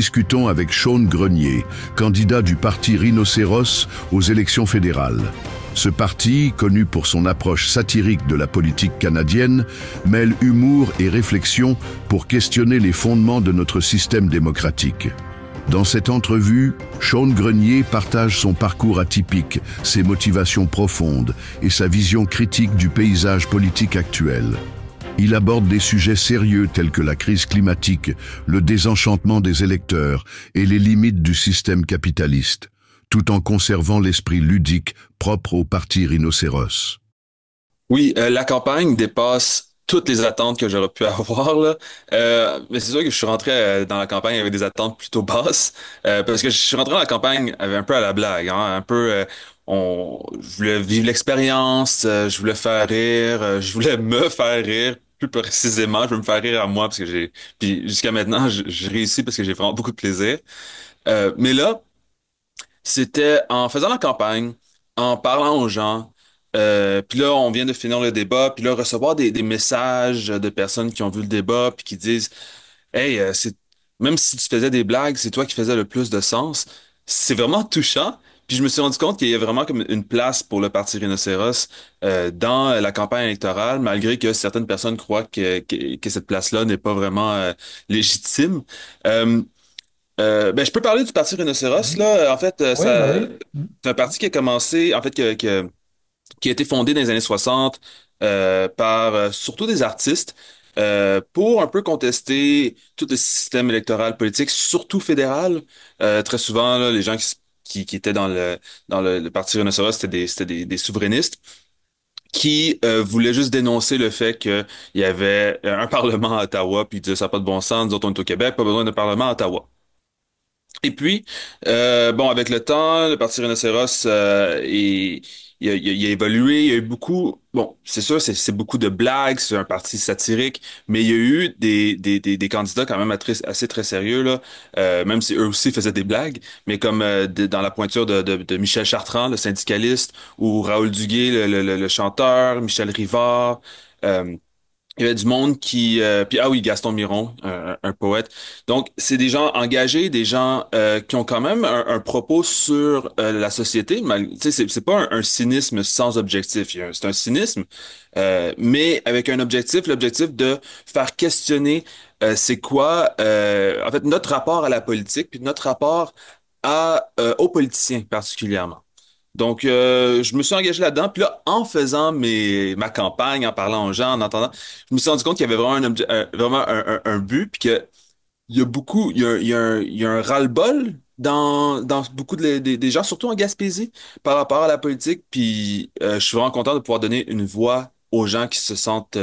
discutons avec Sean Grenier, candidat du parti Rhinocéros aux élections fédérales. Ce parti, connu pour son approche satirique de la politique canadienne, mêle humour et réflexion pour questionner les fondements de notre système démocratique. Dans cette entrevue, Sean Grenier partage son parcours atypique, ses motivations profondes et sa vision critique du paysage politique actuel. Il aborde des sujets sérieux tels que la crise climatique, le désenchantement des électeurs et les limites du système capitaliste, tout en conservant l'esprit ludique propre au parti Rhinocéros. Oui, la campagne dépasse toutes les attentes que j'aurais pu avoir là. Mais c'est sûr que je suis rentré dans la campagne avec des attentes plutôt basses, parce que je suis rentré dans la campagne avec un peu à la blague, hein, un peu. Je voulais vivre l'expérience, je voulais faire rire, je voulais me faire rire. Plus précisément, je veux me faire rire à moi parce que puis jusqu'à maintenant, je réussis parce que j'ai vraiment beaucoup de plaisir. Mais là, c'était en faisant la campagne, en parlant aux gens, puis là, on vient de finir le débat, puis là, recevoir des messages de personnes qui ont vu le débat, puis qui disent, Hey, même si tu faisais des blagues, c'est toi qui faisais le plus de sens. C'est vraiment touchant. Puis je me suis rendu compte qu'il y a vraiment comme une place pour le Parti Rhinocéros dans la campagne électorale, malgré que certaines personnes croient que cette place-là n'est pas vraiment légitime. Euh, ben, je peux parler du Parti Rhinocéros, Mhm. là. En fait, Oui, bah oui. Mhm. c'est un parti qui a commencé, en fait, qui a été fondé dans les années 60 par surtout des artistes pour un peu contester tout le système électoral politique, surtout fédéral. Très souvent, là, les gens qui étaient le Parti Rhinocéros, c'était des souverainistes qui voulaient juste dénoncer le fait qu'il y avait un parlement à Ottawa, puis ils disaient ça n'a pas de bon sens, nous autres on est au Québec, pas besoin de parlement à Ottawa. Et puis, bon, avec le temps, le Parti Rhinocéros, il a évolué. Il y a eu beaucoup, bon, c'est sûr, c'est beaucoup de blagues, c'est un parti satirique, mais il y a eu des candidats quand même assez très sérieux, là, même si eux aussi faisaient des blagues, mais comme dans la pointure de Michel Chartrand, le syndicaliste, ou Raoul Duguay, le chanteur, Michel Rivard. euh, il y avait du monde puis ah oui, Gaston Miron, un poète. Donc, c'est des gens engagés, des gens qui ont quand même un propos sur la société. Tu sais, c'est pas un cynisme sans objectif. C'est un cynisme, mais avec un objectif, l'objectif de faire questionner c'est quoi, en fait, notre rapport à la politique, puis notre rapport aux politiciens particulièrement. Donc, je me suis engagé là-dedans. Puis là, en faisant ma campagne, en parlant aux gens, en entendant, je me suis rendu compte qu'il y avait vraiment vraiment un but, puis que il y a beaucoup, il y a un ras-le-bol dans beaucoup des gens, surtout en Gaspésie, par rapport à la politique. Puis, je suis vraiment content de pouvoir donner une voix aux gens qui se sentent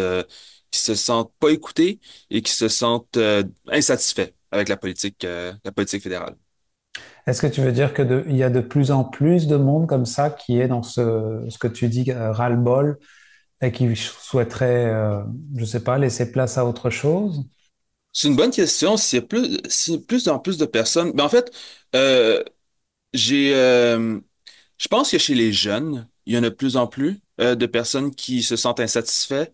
pas écoutés et qui se sentent insatisfaits avec la politique fédérale. Est-ce que tu veux dire il y a de plus en plus de monde comme ça qui est dans ce que tu dis, ras-le-bol, et qui souhaiterait, je sais pas, laisser place à autre chose? C'est une bonne question. Si plus en plus de personnes, ben en fait, euh, j'ai, je pense que chez les jeunes, il y en a de plus en plus de personnes qui se sentent insatisfaits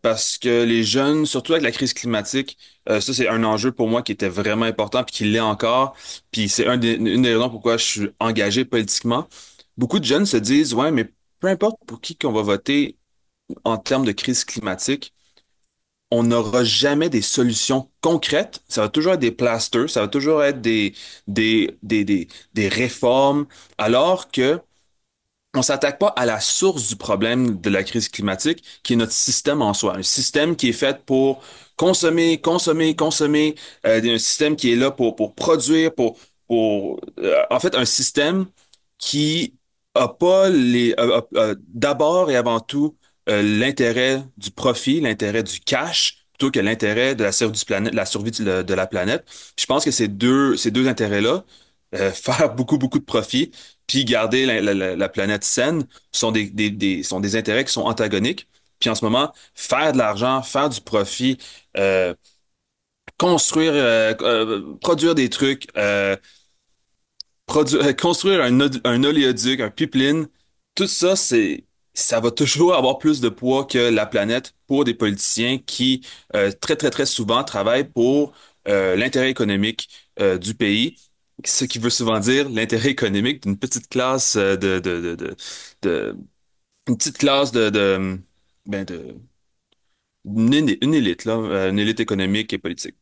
parce que les jeunes, surtout avec la crise climatique, ça c'est un enjeu pour moi qui était vraiment important puis qui l'est encore. Puis c'est une des raisons pourquoi je suis engagé politiquement. Beaucoup de jeunes se disent, ouais, mais peu importe pour qui qu'on va voter en termes de crise climatique on n'aura jamais des solutions concrètes. Ça va toujours être des plasters, ça va toujours être des réformes, alors que on s'attaque pas à la source du problème de la crise climatique, qui est notre système en soi. Un système qui est fait pour consommer, consommer, consommer, un système qui est là pour produire, en fait, un système qui a pas d'abord et avant tout l'intérêt du profit, l'intérêt du cash, plutôt que l'intérêt de la survie la survie de la planète. Je pense que ces deux intérêts-là, faire beaucoup, beaucoup de profit, puis garder la planète saine, sont des intérêts qui sont antagoniques. Puis en ce moment, faire de l'argent, faire du profit, euh, produire des trucs, construire un oléoduc, un pipeline, tout ça, ça va toujours avoir plus de poids que la planète pour des politiciens qui, très, très, très souvent, travaillent pour l'intérêt économique du pays, ce qui veut souvent dire l'intérêt économique d'une petite classe de une petite classe ben de une élite là, une élite économique et politique.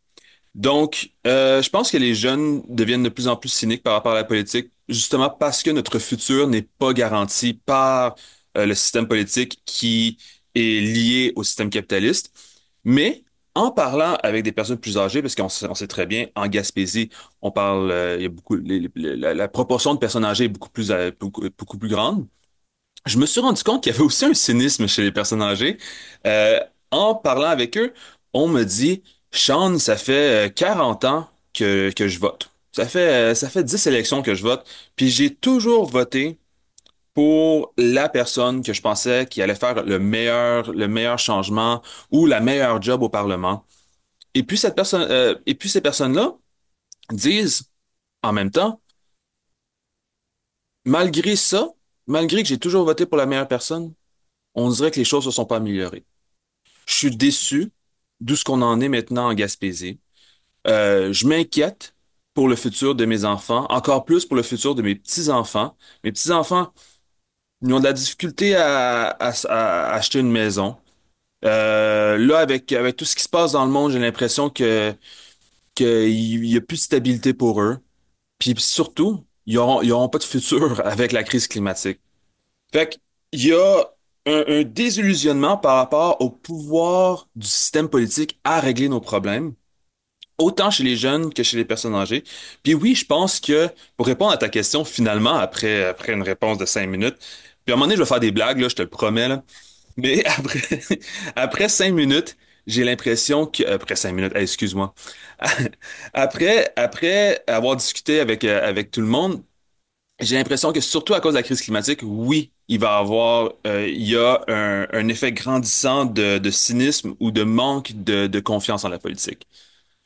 Donc, je pense que les jeunes deviennent de plus en plus cyniques par rapport à la politique, justement parce que notre futur n'est pas garanti par le système politique qui est lié au système capitaliste. Mais en parlant avec des personnes plus âgées, parce on sait très bien, en Gaspésie, on parle, il y a beaucoup, la proportion de personnes âgées est beaucoup plus grande. Je me suis rendu compte qu'il y avait aussi un cynisme chez les personnes âgées. Euh, En parlant avec eux, on me dit, Sean, ça fait 40 ans que je vote. Ça fait 10 élections que je vote, puis j'ai toujours voté pour la personne que je pensais qui allait faire le meilleur changement ou la meilleure job au Parlement. Et puis ces personnes-là disent en même temps, malgré ça, malgré que j'ai toujours voté pour la meilleure personne, on dirait que les choses ne se sont pas améliorées. Je suis déçu d'où ce qu'on en est maintenant en Gaspésie. Je m'inquiète pour le futur de mes enfants, encore plus pour le futur de mes petits-enfants. Mes petits-enfants, ils ont de la difficulté à acheter une maison. Là, avec tout ce qui se passe dans le monde, j'ai l'impression qu'il y a plus de stabilité pour eux. Puis surtout, ils auront pas de futur avec la crise climatique. Fait qu'il y a un désillusionnement par rapport au pouvoir du système politique à régler nos problèmes, autant chez les jeunes que chez les personnes âgées. Puis oui, je pense que pour répondre à ta question, finalement, après une réponse de 5 minutes, puis à un moment donné, je vais faire des blagues, là, je te le promets, là. Mais après 5 minutes, j'ai l'impression que, après 5 minutes, excuse-moi. Après avoir discuté avec tout le monde, j'ai l'impression que surtout à cause de la crise climatique, oui, il y a un effet grandissant de cynisme ou de manque de confiance en la politique.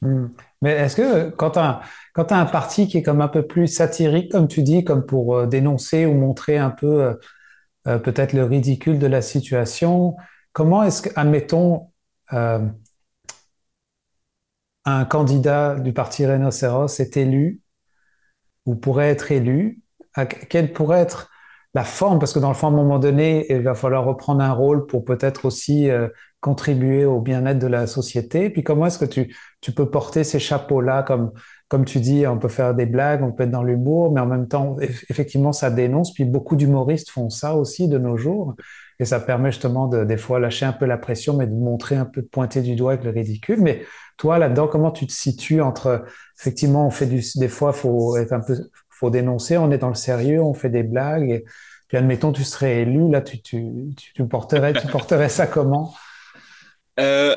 Hmm. Mais est-ce que quand tu as un parti qui est comme un peu plus satirique, comme tu dis, comme pour dénoncer ou montrer un peu peut-être le ridicule de la situation, comment est-ce que, admettons, euh, un candidat du parti Rhinocéros est élu ou pourrait être élu, quelle pourrait être la forme? Parce que dans le fond, à un moment donné, il va falloir reprendre un rôle pour peut-être aussi contribuer au bien-être de la société. Et puis comment est-ce que tu peux porter ces chapeaux-là comme tu dis, on peut faire des blagues, on peut être dans l'humour, mais en même temps, effectivement, ça dénonce. Puis beaucoup d'humoristes font ça aussi de nos jours. Et ça permet justement de, des fois, lâcher un peu la pression, mais de montrer un peu, de pointer du doigt avec le ridicule. Mais toi, là-dedans, comment tu te situes entre effectivement, on fait des fois, faut être un peu, faut dénoncer, on est dans le sérieux, on fait des blagues. Et, puis admettons, tu serais élu, là, tu porterais ça comment? Euh,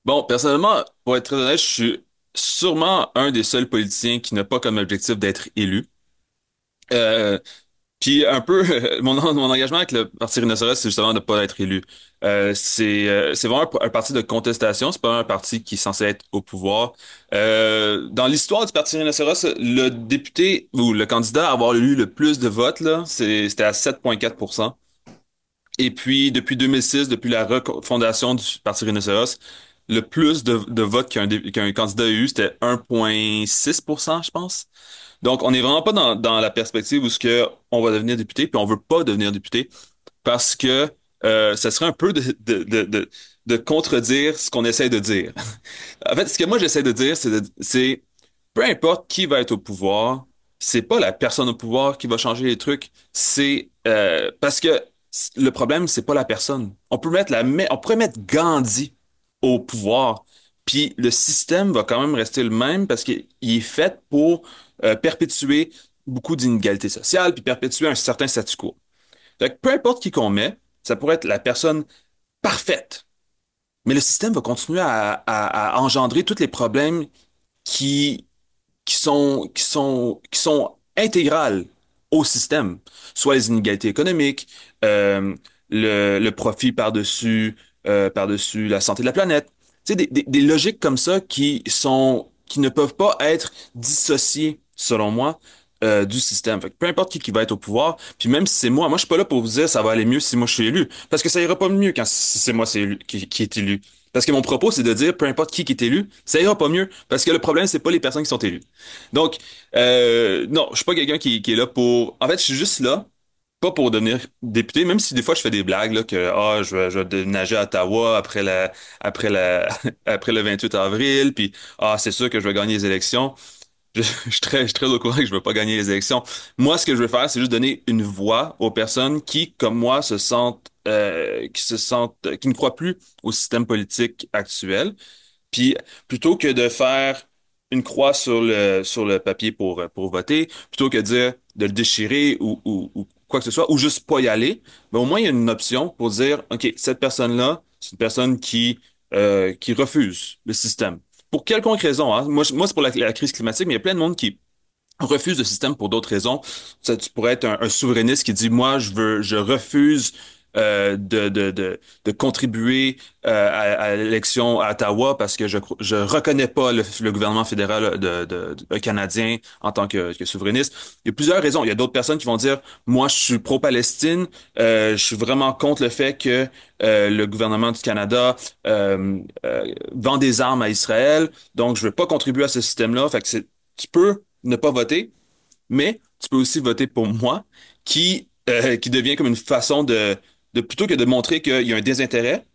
bon, personnellement, pour être très honnête, je suis sûrement un des seuls politiciens qui n'a pas comme objectif d'être élu. Euh, Puis un peu, mon engagement avec le Parti Rhinocéros, c'est justement de ne pas être élu. C'est vraiment un parti de contestation, c'est pas un parti qui est censé être au pouvoir. Dans l'histoire du Parti Rhinocéros, le député ou le candidat à avoir eu le plus de votes, là, c'était à 7,4%. Et puis, depuis 2006, depuis la refondation du Parti Rhinocéros, le plus de votes qu'un candidat a eu, c'était 1,6%, je pense. Donc, on n'est vraiment pas dans la perspective où ce que on va devenir député, puis on veut pas devenir député, parce que ça serait un peu de contredire ce qu'on essaie de dire. En fait, ce que moi j'essaie de dire, c'est peu importe qui va être au pouvoir, c'est pas la personne au pouvoir qui va changer les trucs, c'est parce que le problème c'est pas la personne. On pourrait mettre Gandhi au pouvoir, puis le système va quand même rester le même parce qu'il est fait pour perpétuer beaucoup d'inégalités sociales puis perpétuer un certain statu quo. Fait que peu importe qui qu'on met, ça pourrait être la personne parfaite, mais le système va continuer à engendrer tous les problèmes qui, qui sont intégrales au système, soit les inégalités économiques, euh, le profit par-dessus la santé de la planète. Tu sais, des logiques comme ça qui ne peuvent pas être dissociées, selon moi, du système. Fait que peu importe qui va être au pouvoir, puis même si c'est moi je suis pas là pour vous dire ça va aller mieux si moi je suis élu, parce que ça ira pas mieux quand si c'est moi qui est élu. Parce que mon propos, c'est de dire, peu importe qui est élu, ça ira pas mieux. Parce que le problème, c'est pas les personnes qui sont élues. Donc, non, je suis pas quelqu'un qui est là pour... En fait, je suis juste là, pas pour devenir député, même si des fois je fais des blagues, là, que je vais nager à Ottawa après la, après le 28 avril, puis c'est sûr que je vais gagner les élections. Je suis très au courant que je veux pas gagner les élections. Moi, ce que je veux faire, c'est juste donner une voix aux personnes qui, comme moi, qui ne croient plus au système politique actuel. Puis, plutôt que de faire une croix sur le papier pour voter, plutôt que de dire de le déchirer ou quoi que ce soit, ou juste pas y aller, mais au moins, il y a une option pour dire, OK, cette personne-là, c'est une personne qui refuse le système. Pour quelconque raison, hein. Moi, c'est pour la crise climatique, mais il y a plein de monde qui refuse le système pour d'autres raisons. Ça, tu pourrais être un souverainiste qui dit, moi, je refuse de contribuer à l'élection à Ottawa parce que je reconnais pas le gouvernement fédéral canadien en tant que souverainiste. Il y a plusieurs raisons. Il y a d'autres personnes qui vont dire, moi, je suis pro-Palestine, je suis vraiment contre le fait que le gouvernement du Canada vend des armes à Israël, donc je veux pas contribuer à ce système-là. Fait que tu peux ne pas voter, mais tu peux aussi voter pour moi, qui devient comme une façon de plutôt que de montrer qu'il y a un désintérêt,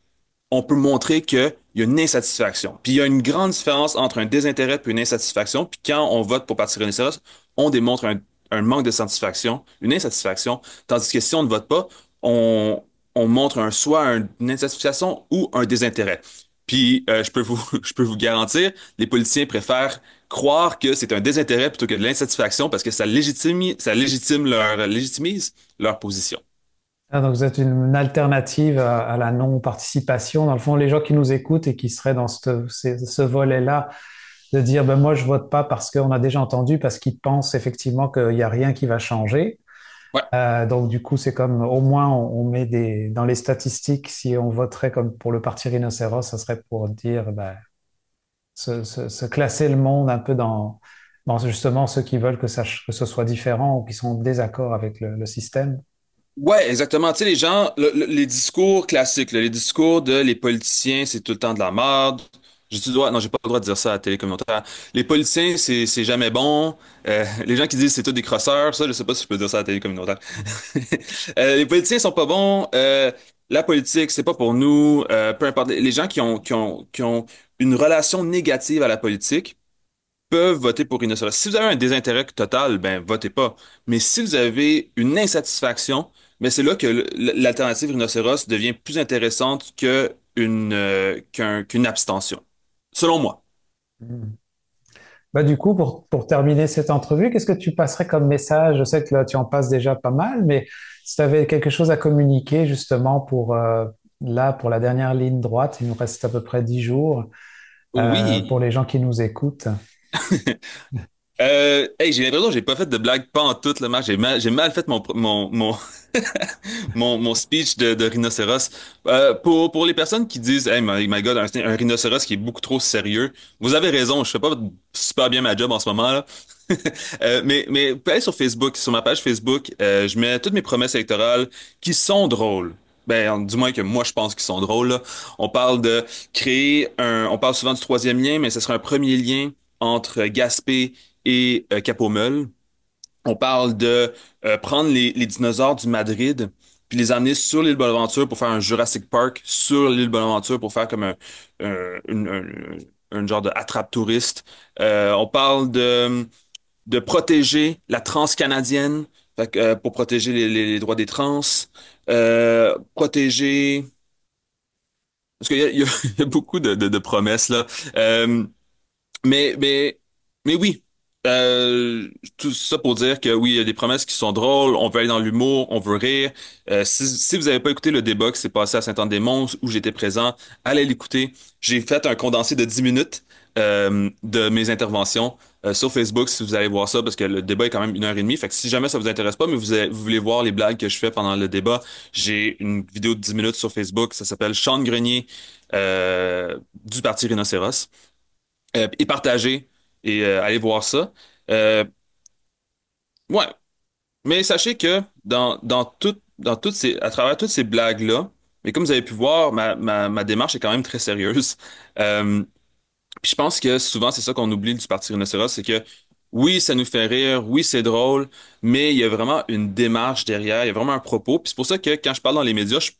on peut montrer qu'il y a une insatisfaction. Puis il y a une grande différence entre un désintérêt et une insatisfaction. Puis quand on vote pour Parti rhinocéros, on démontre un manque de satisfaction, une insatisfaction, tandis que si on ne vote pas, on, on montre une insatisfaction ou un désintérêt. Puis je peux vous garantir, les politiciens préfèrent croire que c'est un désintérêt plutôt que de l'insatisfaction parce que ça légitimise leur position. Ah, donc vous êtes une alternative à la non-participation. Dans le fond, les gens qui nous écoutent et qui seraient dans ce volet-là, de dire, ben moi, je vote pas parce qu'on a déjà entendu, parce qu'ils pensent effectivement qu'il n'y a rien qui va changer. Ouais. Donc du coup, c'est comme, au moins, on met dans les statistiques, si on voterait comme pour le parti rhinocéros, ça serait pour dire, ben, se classer le monde un peu dans justement ceux qui veulent que ce soit différent ou qui sont en désaccord avec le système. Ouais, exactement. Tu sais, les gens, les discours classiques, là, les discours de les politiciens, c'est tout le temps de la merde. J'ai-tu le droit? Non, j'ai pas le droit de dire ça à la télé communautaire. Les politiciens, c'est jamais bon. Les gens qui disent c'est tout des crosseurs, ça, je sais pas si je peux dire ça à la télé communautaire. Les politiciens sont pas bons. La politique, c'est pas pour nous. Peu importe. Les gens qui ont une relation négative à la politique, peuvent voter pour rhinocéros. Si vous avez un désintérêt total, ben votez pas. Mais si vous avez une insatisfaction, ben c'est là que l'alternative rhinocéros devient plus intéressante qu'une abstention. Selon moi. Mhm. Bah, du coup, pour terminer cette entrevue, qu'est-ce que tu passerais comme message? Je sais que là, tu en passes déjà pas mal, mais si tu avais quelque chose à communiquer justement pour la dernière ligne droite, il nous reste à peu près 10 jours, pour Oui. les gens qui nous écoutent. Hey, j'ai l'impression que j'ai pas fait de blague pas en tout le match. J'ai mal fait mon speech de rhinocéros. Pour les personnes qui disent, hey, my God, un rhinocéros qui est beaucoup trop sérieux, vous avez raison, je fais pas super bien ma job en ce moment, là. Mais vous pouvez aller sur Facebook, sur ma page Facebook, je mets toutes mes promesses électorales qui sont drôles. Ben, du moins que moi je pense qu'ils sont drôles, là. On parle de on parle souvent du troisième lien, mais ce sera un premier lien entre Gaspé et Cap-aux-Meules. On parle de prendre les dinosaures du Madrid puis les amener sur l'île Bonaventure pour faire un Jurassic Park sur l'île Bonaventure pour faire comme un, une- un genre de attrape-touriste. On parle de protéger la transcanadienne pour protéger les droits des trans. Protéger... Parce qu'il y a, il y a, il y a beaucoup de promesses là. Euh, mais, mais, mais oui, tout ça pour dire que oui, il y a des promesses qui sont drôles, on veut aller dans l'humour, on veut rire. Si vous n'avez pas écouté le débat qui s'est passé à Saint-Anne-des-Monts où j'étais présent, allez l'écouter. J'ai fait un condensé de 10 minutes de mes interventions sur Facebook si vous allez voir ça, parce que le débat est quand même 1 heure et demie. Fait que si jamais ça vous intéresse pas, mais vous voulez voir les blagues que je fais pendant le débat, j'ai une vidéo de 10 minutes sur Facebook, ça s'appelle Sean Grenier du Parti Rhinocéros et partager et aller voir ça. Euh, Ouais, mais sachez que dans toutes à travers toutes ces blagues-là, mais comme vous avez pu voir, ma démarche est quand même très sérieuse. Euh, Puis je pense que souvent, c'est ça qu'on oublie du Parti Rhinocéros, c'est que oui, ça nous fait rire, oui, c'est drôle, mais il y a vraiment une démarche derrière, il y a vraiment un propos. Puis c'est pour ça que quand je parle dans les médias, je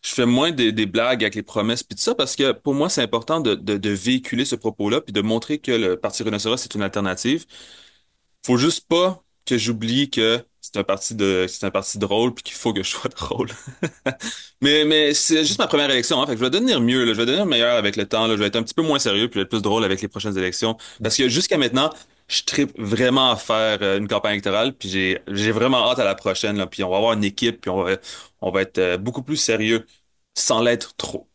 fais moins des blagues avec les promesses puis tout ça, parce que pour moi, c'est important de véhiculer ce propos-là, puis de montrer que le Parti Rhinocéros, c'est une alternative. Faut juste pas que j'oublie que c'est un parti drôle, puis qu'il faut que je sois drôle. Mais c'est juste ma première élection, hein, fait que je vais devenir mieux, là, je vais devenir meilleur avec le temps, là, je vais être un petit peu moins sérieux, puis je vais être plus drôle avec les prochaines élections. Parce que jusqu'à maintenant, je tripe vraiment à faire une campagne électorale, puis j'ai vraiment hâte à la prochaine, là, puis on va avoir une équipe, puis on va être beaucoup plus sérieux, sans l'être trop.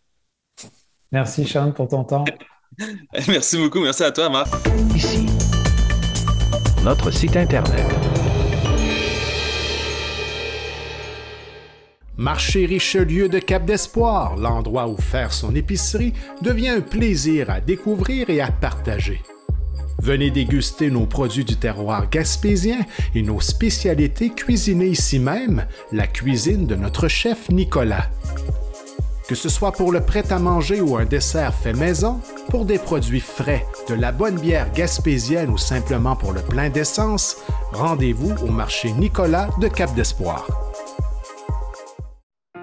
Merci, Sean, pour ton temps. Merci beaucoup, merci à toi, Marc. Ici, notre site Internet. Marché Richelieu de Cap-d'Espoir, l'endroit où faire son épicerie devient un plaisir à découvrir et à partager. Venez déguster nos produits du terroir gaspésien et nos spécialités cuisinées ici même, la cuisine de notre chef Nicolas. Que ce soit pour le prêt-à-manger ou un dessert fait maison, pour des produits frais, de la bonne bière gaspésienne ou simplement pour le plein d'essence, rendez-vous au marché Nicolas de Cap-d'Espoir.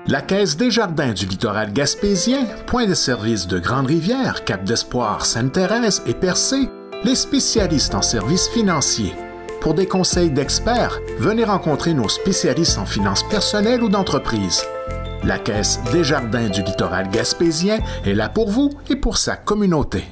La Caisse des Jardins du littoral gaspésien, point de service de Grande-Rivière, Cap-d'Espoir, Sainte-Thérèse et Percé, les spécialistes en services financiers. Pour des conseils d'experts, venez rencontrer nos spécialistes en finances personnelles ou d'entreprise. La Caisse des Jardins du littoral gaspésien est là pour vous et pour sa communauté.